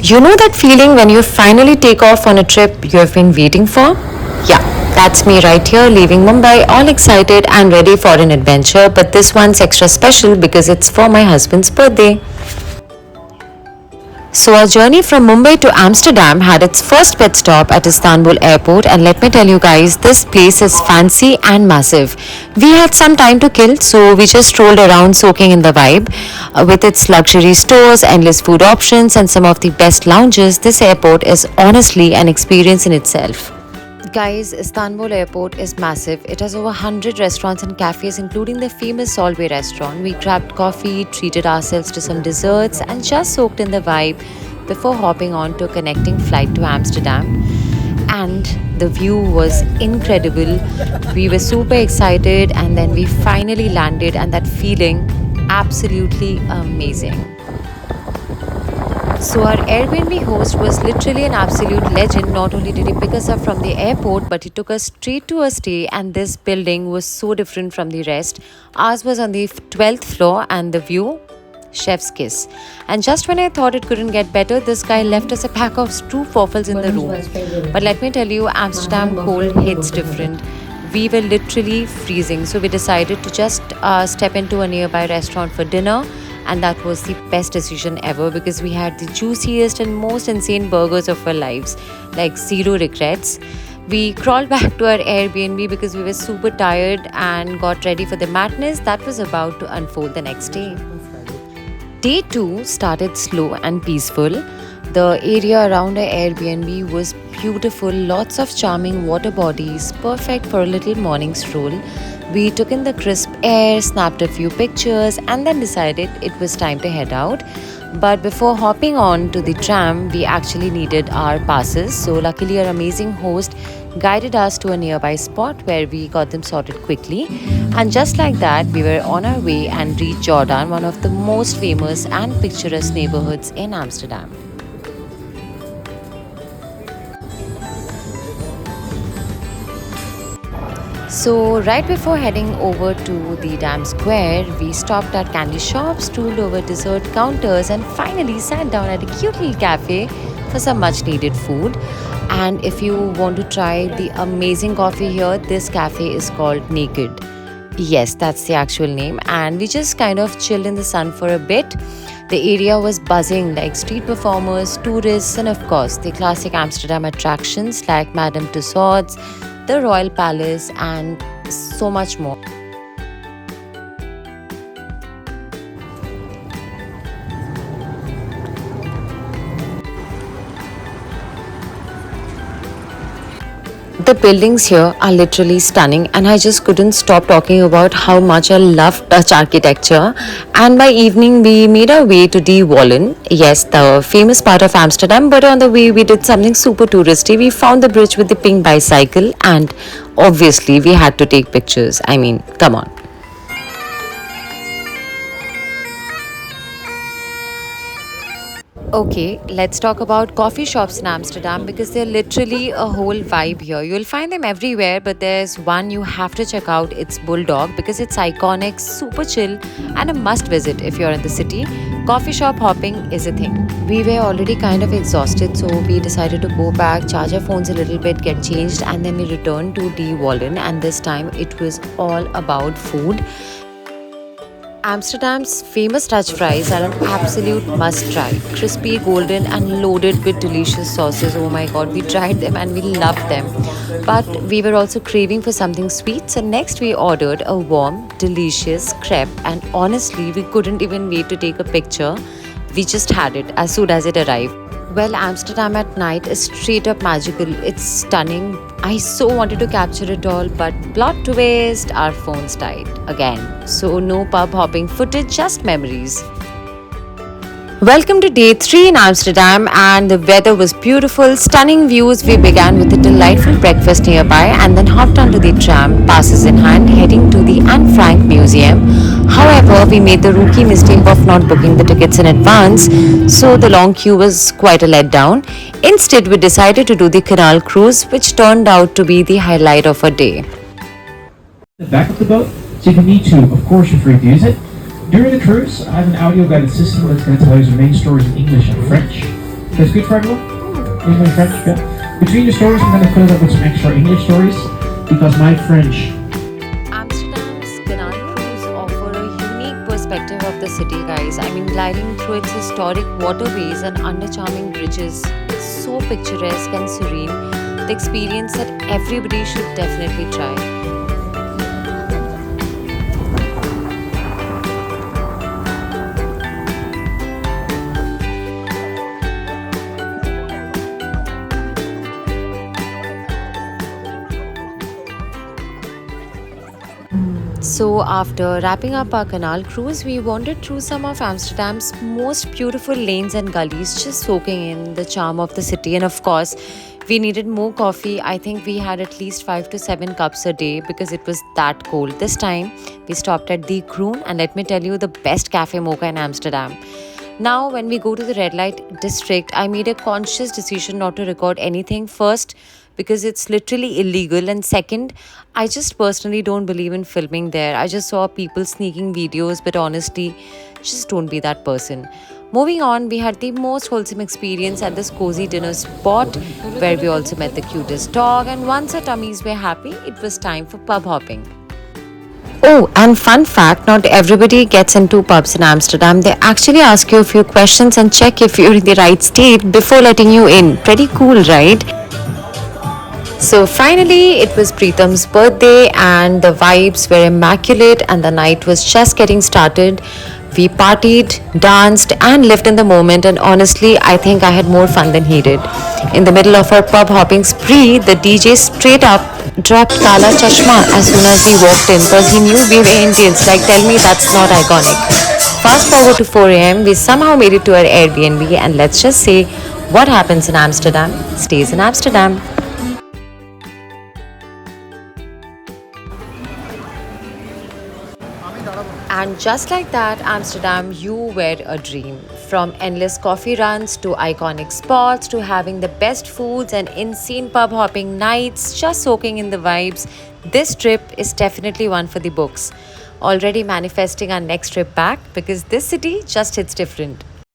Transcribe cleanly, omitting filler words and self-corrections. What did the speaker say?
You know that feeling when you finally take off on a trip you have been waiting for? Yeah, that's me right here leaving Mumbai all excited and ready for an adventure, but this one's extra special because it's for my husband's birthday. So, our journey from Mumbai to Amsterdam had its first pit stop at Istanbul airport, and let me tell you guys, this place is fancy and massive. We had some time to kill, so we just strolled around soaking in the vibe. With its luxury stores, endless food options, and some of the best lounges, this airport is honestly an experience in itself. Guys, Istanbul airport is massive. It has over 100 restaurants and cafes, including the famous Solvay restaurant. We grabbed coffee, treated ourselves to some desserts, and just soaked in the vibe before hopping on to a connecting flight to Amsterdam. And the view was incredible. We were super excited, and then we finally landed, and that feeling absolutely amazing. So our Airbnb host was literally an absolute legend. Not only did he pick us up from the airport, but he took us straight to a stay, and this building was so different from the rest. Ours was on the 12th floor, and the view, chef's kiss. And just when I thought it couldn't get better, this guy left us a pack of true waffles in the room. But let me tell you, Amsterdam cold hits different. We were literally freezing, so we decided to just step into a nearby restaurant for dinner, and that was the best decision ever because we had the juiciest and most insane burgers of our lives, like zero regrets. We crawled back to our Airbnb because we were super tired and got ready for the madness that was about to unfold the next day. Day 2 started slow and peaceful. The area around our Airbnb was beautiful, lots of charming water bodies, perfect for a little morning stroll. We took in the crisp air, snapped a few pictures, and then decided it was time to head out. But before hopping on to the tram, we actually needed our passes. So, luckily, our amazing host guided us to a nearby spot where we got them sorted quickly. And just like that, we were on our way and reached Jordan, one of the most famous and picturesque neighborhoods in Amsterdam. So, right before heading over to the Dam Square, we stopped at candy shops, strolled over dessert counters, and finally sat down at a cute little cafe for some much needed food. And if you want to try the amazing coffee here, this cafe is called Naked. Yes, that's the actual name. And we just kind of chilled in the sun for a bit. The area was buzzing like street performers, tourists, and of course, the classic Amsterdam attractions like Madame Tussauds, the Royal Palace, and so much more. The buildings here are literally stunning, and I just couldn't stop talking about how much I love Dutch architecture. And by evening, we made our way to Die Wallen. Yes, the famous part of Amsterdam, but on the way, we did something super touristy. We found the bridge with the pink bicycle, and obviously, we had to take pictures. I mean, come on. Okay, let's talk about coffee shops in Amsterdam because they're literally a whole vibe here. You'll find them everywhere, but there's one you have to check out. It's Bulldog because it's iconic, super chill, and a must visit if you're in the city. Coffee shop hopping is a thing. We were already kind of exhausted, so we decided to go back, charge our phones a little bit, get changed, and then we returned to Die Wallen. And this time it was all about food. Amsterdam's famous Dutch fries are an absolute must try. Crispy, golden, and loaded with delicious sauces. Oh my god, we tried them and we loved them. But we were also craving for something sweet, so next we ordered a warm, delicious crepe, and honestly, we couldn't even wait to take a picture. We just had it as soon as it arrived. Well, Amsterdam at night is straight up magical. It's stunning. I so wanted to capture it all, but plot twist, our phones died again. So, no pub hopping footage, just memories. Welcome to day 3 in Amsterdam, and the weather was beautiful, stunning views. We began with a delightful breakfast nearby and then hopped onto the tram, passes in hand, heading to the Anne Frank Museum. However, we made the rookie mistake of not booking the tickets in advance, so the long queue was quite a letdown. Instead, we decided to do the canal cruise, which turned out to be the highlight of our day. The back of the boat, so if you need to, of course you're free to use it. During the cruise, I have an audio guided system that's going to tell you the main stories in English and French. The biscuit triangle? English French, yeah. Between the stories, I'm gonna fill it up with some extra English stories because my French. Amsterdam's canal cruise offer a unique perspective of the city, guys. I mean, gliding through its historic waterways and under charming bridges, it's so picturesque and serene. The experience that everybody should definitely try. So, after wrapping up our canal cruise, we wandered through some of Amsterdam's most beautiful lanes and gullies, just soaking in the charm of the city. And of course, we needed more coffee. I think we had at least 5 to 7 cups a day because it was that cold. This time, we stopped at the Kroon, and let me tell you, the best cafe mocha in Amsterdam. Now, when we go to the red light district, I made a conscious decision not to record anything. First, because it's literally illegal, and second, I just personally don't believe in filming there. I just saw people sneaking videos, but honestly, just don't be that person. Moving on, we had the most wholesome experience at this cozy dinner spot where we also met the cutest dog, and once our tummies were happy, it was time for pub hopping. Oh, and fun fact, not everybody gets into pubs in Amsterdam. They actually ask you a few questions and check if you're in the right state before letting you in. Pretty cool, right? So finally, it was Preetham's birthday, and the vibes were immaculate, and the night was just getting started. We partied, danced, and lived in the moment. And honestly, I think I had more fun than he did. In the middle of our pub hopping spree, the DJ straight up dropped Kala Chashma as soon as we walked in because he knew we were Indians. Like, tell me that's not iconic. Fast forward to 4 a.m., we somehow made it to our Airbnb, and let's just say what happens in Amsterdam stays in Amsterdam. And just like that, Amsterdam, you were a dream. From endless coffee runs to iconic spots to having the best foods and insane pub hopping nights, just soaking in the vibes, this trip is definitely one for the books. Already manifesting our next trip back because this city just hits different.